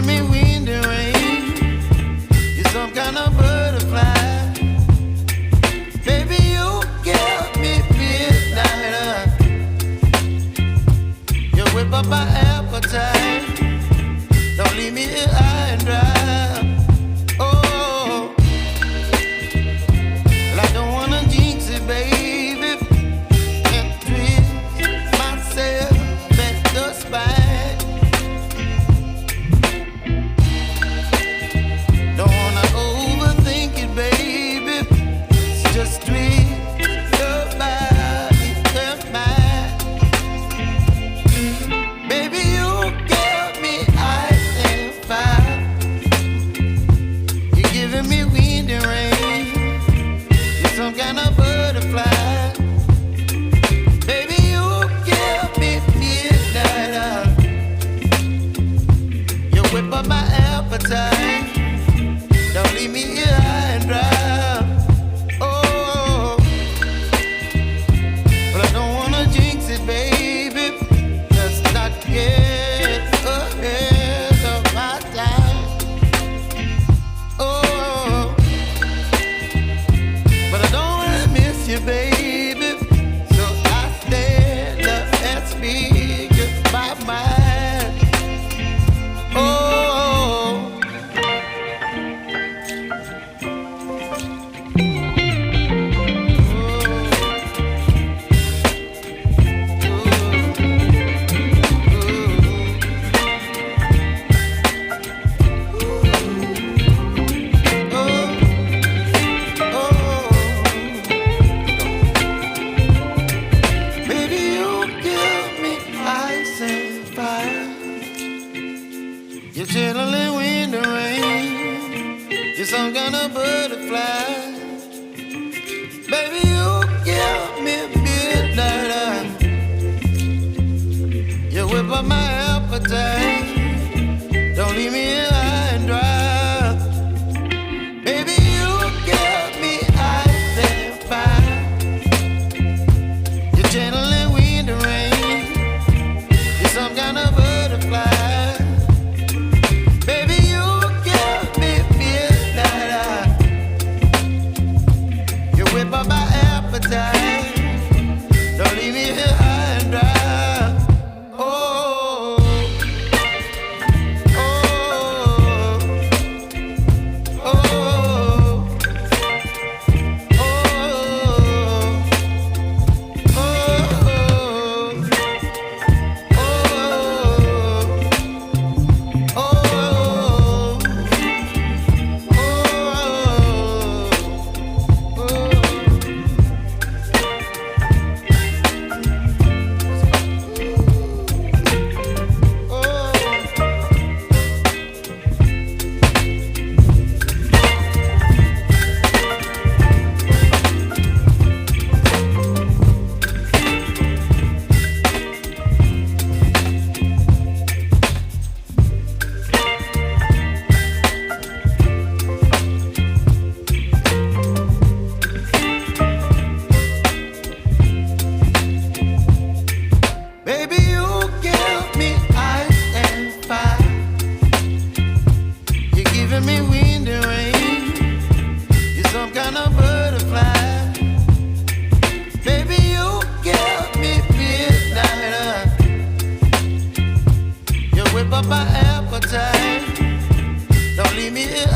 me wind and rain. You're some kind of butterfly. Baby, you give me midnight. You whip up my appetite. Don't leave me here high and dry. Oh, well, I don't wanna jinx it, baby, and twist myself at the spine. Don't wanna overthink it, baby. It's just twist your body and mine. Baby, you give me ice and fire. You're giving me wind and rain. You're some kind of butterfly. Baby, you give me midnight. You whip up my appetite. Don't leave me here high and dry. Oh, but I don't wanna jinx it, baby. Let's not get ahead of my time. Oh, but I don't wanna miss you, baby. So I stand up and speak my mind. Oh. Baby, you give me ice and fire. You're chilling wind and rain. You're some kind of butterfly. Baby, you give me midnight. You whip up my appetite. Don't leave me here high and dry. Baby, you give me ice and fire. You're channeling wind and rain. You're some kind of butterfly. Baby, you give me midnight. You whip up my appetite. Don't leave me here high and dry. Oh, oh, oh, oh, baby, you give me ice and fire. You're giving me wind and rain. You're some kind of butterfly. Baby, you give me midnight. You whip up my appetite. Don't leave me here